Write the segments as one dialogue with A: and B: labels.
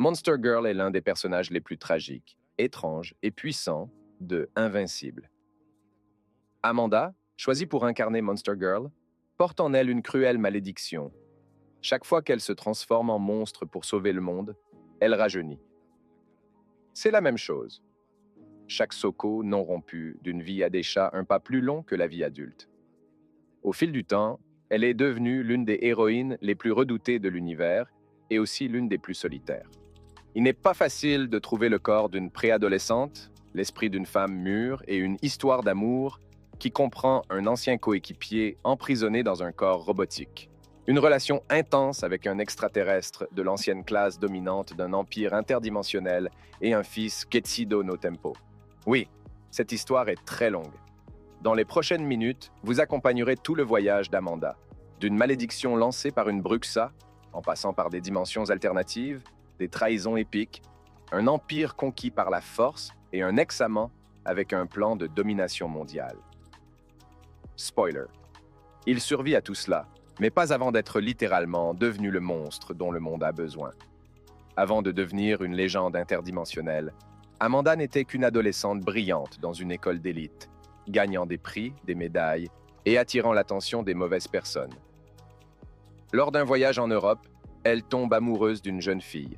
A: Monster Girl est l'un des personnages les plus tragiques, étranges et puissants de Invincible. Amanda, choisie pour incarner Monster Girl, porte en elle une cruelle malédiction. Chaque fois qu'elle se transforme en monstre pour sauver le monde, elle rajeunit. C'est la même chose. Chaque Soko non rompu d'une vie à des chats un pas plus long que la vie adulte. Au fil du temps, elle est devenue l'une des héroïnes les plus redoutées de l'univers et aussi l'une des plus solitaires. Il n'est pas facile de trouver le corps d'une préadolescente, l'esprit d'une femme mûre et une histoire d'amour qui comprend un ancien coéquipier emprisonné dans un corps robotique. Une relation intense avec un extraterrestre de l'ancienne classe dominante d'un empire interdimensionnel et un fils Ketsudo no Tempo. Oui, cette histoire est très longue. Dans les prochaines minutes, vous accompagnerez tout le voyage d'Amanda, d'une malédiction lancée par une Bruxa, en passant par des dimensions alternatives, des trahisons épiques, un empire conquis par la force et un ex-amant avec un plan de domination mondiale. Spoiler. Il survit à tout cela, mais pas avant d'être littéralement devenu le monstre dont le monde a besoin. Avant de devenir une légende interdimensionnelle, Amanda n'était qu'une adolescente brillante dans une école d'élite, gagnant des prix, des médailles et attirant l'attention des mauvaises personnes. Lors d'un voyage en Europe, elle tombe amoureuse d'une jeune fille,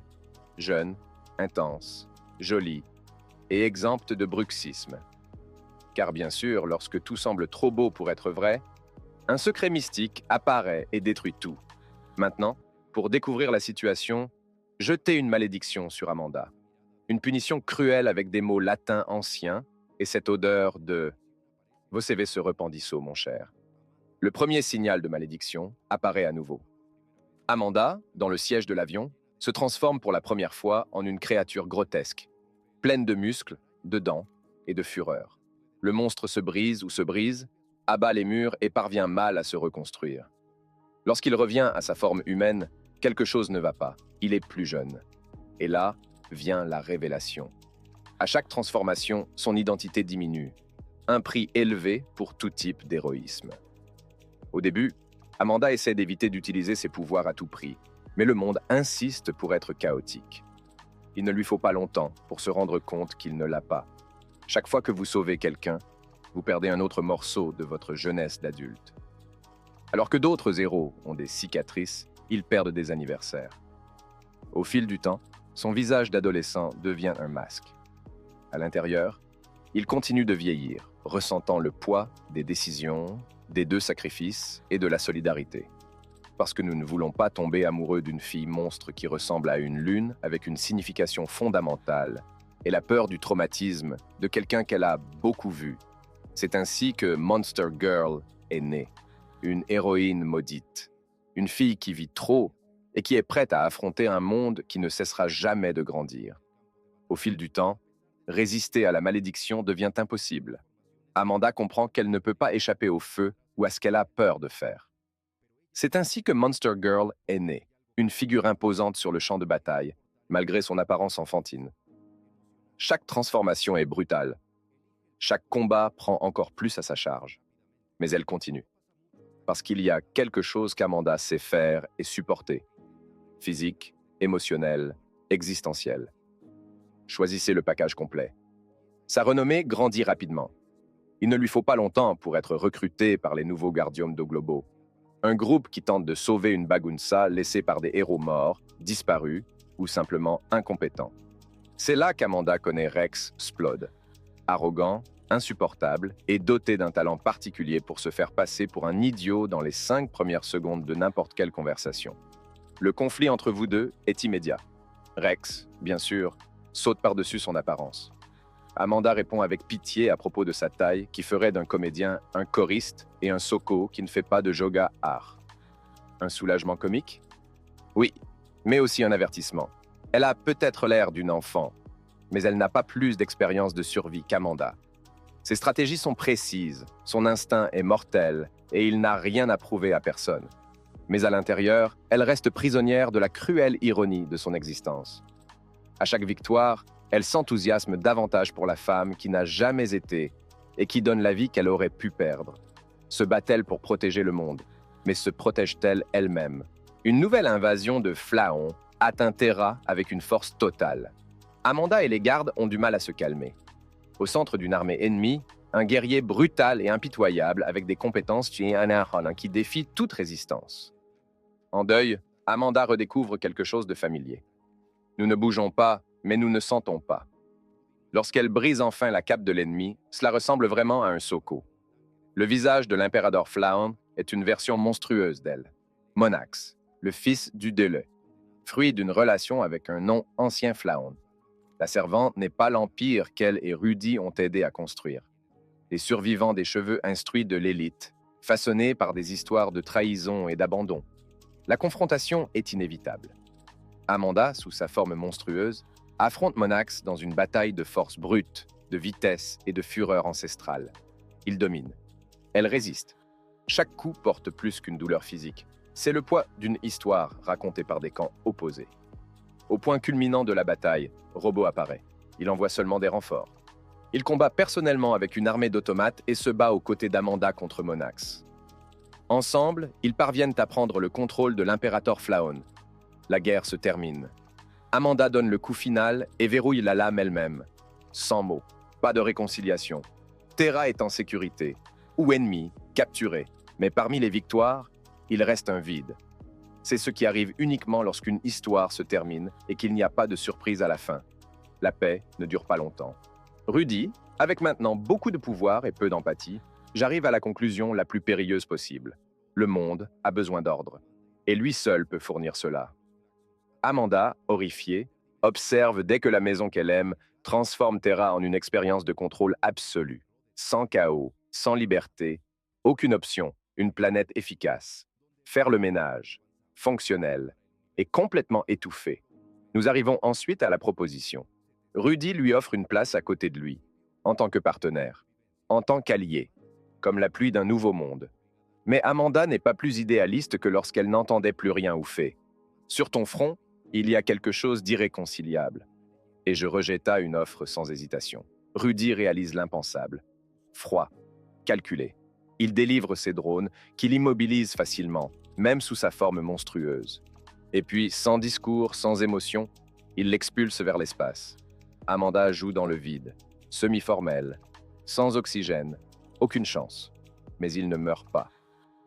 A: jeune, intense, jolie et exempte de bruxisme. Car bien sûr, lorsque tout semble trop beau pour être vrai, un secret mystique apparaît et détruit tout. Maintenant, pour découvrir la situation, jetez une malédiction sur Amanda. Une punition cruelle avec des mots latins anciens et cette odeur de « Vos CV se rependissent, mon cher ». Le premier signal de malédiction apparaît à nouveau. Amanda, dans le siège de l'avion, se transforme pour la première fois en une créature grotesque, pleine de muscles, de dents et de fureur. Le monstre se brise ou se brise, abat les murs et parvient mal à se reconstruire. Lorsqu'il revient à sa forme humaine, quelque chose ne va pas, il est plus jeune. Et là vient la révélation. À chaque transformation, son identité diminue. Un prix élevé pour tout type d'héroïsme. Au début, Amanda essaie d'éviter d'utiliser ses pouvoirs à tout prix, mais le monde insiste pour être chaotique. Il ne lui faut pas longtemps pour se rendre compte qu'il ne l'a pas. Chaque fois que vous sauvez quelqu'un, vous perdez un autre morceau de votre jeunesse d'adulte. Alors que d'autres héros ont des cicatrices, ils perdent des anniversaires. Au fil du temps, son visage d'adolescent devient un masque. À l'intérieur, il continue de vieillir, ressentant le poids des décisions, des deux sacrifices et de la solidarité. Parce que nous ne voulons pas tomber amoureux d'une fille monstre qui ressemble à une lune avec une signification fondamentale et la peur du traumatisme de quelqu'un qu'elle a beaucoup vu. C'est ainsi que Monster Girl est née, une héroïne maudite, une fille qui vit trop et qui est prête à affronter un monde qui ne cessera jamais de grandir. Au fil du temps, résister à la malédiction devient impossible. Amanda comprend qu'elle ne peut pas échapper au feu ou à ce qu'elle a peur de faire. C'est ainsi que Monster Girl est née, une figure imposante sur le champ de bataille, malgré son apparence enfantine. Chaque transformation est brutale. Chaque combat prend encore plus à sa charge. Mais elle continue. Parce qu'il y a quelque chose qu'Amanda sait faire et supporter. Physique, émotionnel, existentiel. Choisissez le package complet. Sa renommée grandit rapidement. Il ne lui faut pas longtemps pour être recruté par les nouveaux Guardium do Globo. Un groupe qui tente de sauver une Bagunça laissée par des héros morts, disparus ou simplement incompétents. C'est là qu'Amanda connaît Rex Splode. Arrogant, insupportable et doté d'un talent particulier pour se faire passer pour un idiot dans les 5 premières secondes de n'importe quelle conversation. Le conflit entre vous deux est immédiat. Rex, bien sûr, saute par-dessus son apparence. Amanda répond avec pitié à propos de sa taille qui ferait d'un comédien un choriste et un soko qui ne fait pas de yoga art. Un soulagement comique? Oui, mais aussi un avertissement. Elle a peut-être l'air d'une enfant, mais elle n'a pas plus d'expérience de survie qu'Amanda. Ses stratégies sont précises, son instinct est mortel et il n'a rien à prouver à personne. Mais à l'intérieur, elle reste prisonnière de la cruelle ironie de son existence. À chaque victoire, elle s'enthousiasme davantage pour la femme qui n'a jamais été et qui donne la vie qu'elle aurait pu perdre. Se bat-elle pour protéger le monde, mais se protège-t-elle elle-même? Une nouvelle invasion de Flaon atteint Terra avec une force totale. Amanda et les gardes ont du mal à se calmer. Au centre d'une armée ennemie, un guerrier brutal et impitoyable avec des compétences qui défient toute résistance. En deuil, Amanda redécouvre quelque chose de familier. Nous ne bougeons pas, mais nous ne sentons pas. Lorsqu'elle brise enfin la cape de l'ennemi, cela ressemble vraiment à un Soko. Le visage de l'impérateur Flaon est une version monstrueuse d'elle. Monax, le fils du Dele, fruit d'une relation avec un nom ancien Flaon. La servante n'est pas l'empire qu'elle et Rudy ont aidé à construire. Les survivants des cheveux instruits de l'élite, façonnés par des histoires de trahison et d'abandon. La confrontation est inévitable. Amanda, sous sa forme monstrueuse, affronte Monax dans une bataille de force brute, de vitesse et de fureur ancestrale. Il domine. Elle résiste. Chaque coup porte plus qu'une douleur physique. C'est le poids d'une histoire racontée par des camps opposés. Au point culminant de la bataille, Robo apparaît. Il envoie seulement des renforts. Il combat personnellement avec une armée d'automates et se bat aux côtés d'Amanda contre Monax. Ensemble, ils parviennent à prendre le contrôle de l'impérateur Flaon. La guerre se termine. Amanda donne le coup final et verrouille la lame elle-même. Sans mots, pas de réconciliation. Terra est en sécurité, ou ennemi, capturé. Mais parmi les victoires, il reste un vide. C'est ce qui arrive uniquement lorsqu'une histoire se termine et qu'il n'y a pas de surprise à la fin. La paix ne dure pas longtemps. Rudy, avec maintenant beaucoup de pouvoir et peu d'empathie, j'arrive à la conclusion la plus périlleuse possible. Le monde a besoin d'ordre. Et lui seul peut fournir cela. Amanda, horrifiée, observe dès que la maison qu'elle aime transforme Terra en une expérience de contrôle absolu. Sans chaos, sans liberté, aucune option, une planète efficace. Faire le ménage, fonctionnel et complètement étouffée. Nous arrivons ensuite à la proposition. Rudy lui offre une place à côté de lui, en tant que partenaire, en tant qu'allié, comme la pluie d'un nouveau monde. Mais Amanda n'est pas plus idéaliste que lorsqu'elle n'entendait plus rien ou fait. Sur ton front, il y a quelque chose d'irréconciliable. Et je rejeta une offre sans hésitation. Rudy réalise l'impensable. Froid, calculé. Il délivre ses drones, qu'il immobilise facilement, même sous sa forme monstrueuse. Et puis, sans discours, sans émotion, il l'expulse vers l'espace. Amanda joue dans le vide, semi-formelle, sans oxygène, aucune chance. Mais il ne meurt pas.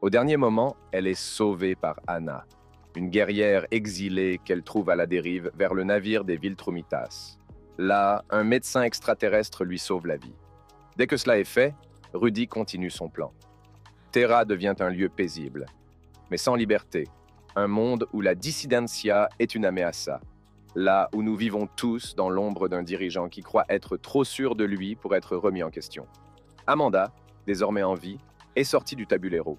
A: Au dernier moment, elle est sauvée par Anna, une guerrière exilée qu'elle trouve à la dérive vers le navire des Viltrumitas. Là, un médecin extraterrestre lui sauve la vie. Dès que cela est fait, Rudy continue son plan. Terra devient un lieu paisible, mais sans liberté, un monde où la dissidencia est une ameaça, là où nous vivons tous dans l'ombre d'un dirigeant qui croit être trop sûr de lui pour être remis en question. Amanda, désormais en vie, est sortie du tabulero,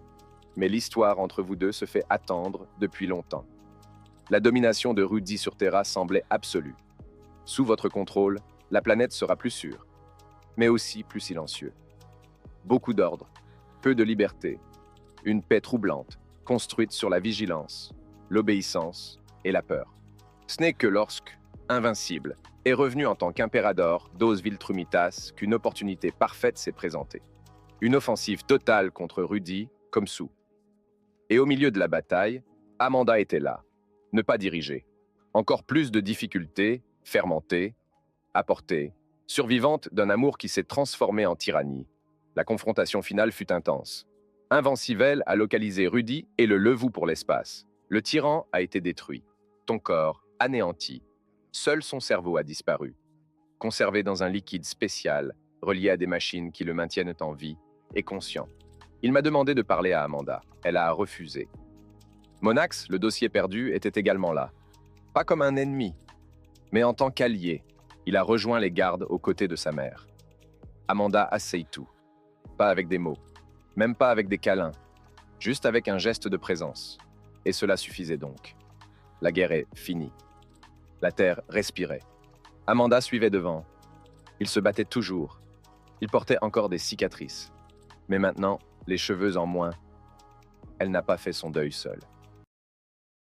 A: mais l'histoire entre vous deux se fait attendre depuis longtemps. La domination de Rudy sur Terra semblait absolue. Sous votre contrôle, la planète sera plus sûre, mais aussi plus silencieux. Beaucoup d'ordre, peu de liberté, une paix troublante, construite sur la vigilance, l'obéissance et la peur. Ce n'est que lorsque, invincible, est revenu en tant qu'impérador dos Viltrumitas qu'une opportunité parfaite s'est présentée. Une offensive totale contre Rudy comme sous. Et au milieu de la bataille, Amanda était là, ne pas diriger. Encore plus de difficultés, fermentées, apportées, survivante d'un amour qui s'est transformé en tyrannie. La confrontation finale fut intense. Invincivel a localisé Rudy et le Levoux pour l'espace. Le tyran a été détruit. Ton corps, anéanti. Seul son cerveau a disparu. Conservé dans un liquide spécial, relié à des machines qui le maintiennent en vie et conscient. Il m'a demandé de parler à Amanda. Elle a refusé. Monax, le dossier perdu, était également là. Pas comme un ennemi, mais en tant qu'allié. Il a rejoint les gardes aux côtés de sa mère. Amanda asseye tout. Pas avec des mots, même pas avec des câlins, juste avec un geste de présence. Et cela suffisait donc. La guerre est finie. La terre respirait. Amanda suivait devant. Il se battait toujours. Il portait encore des cicatrices. Mais maintenant, les cheveux en moins. Elle n'a pas fait son deuil seule.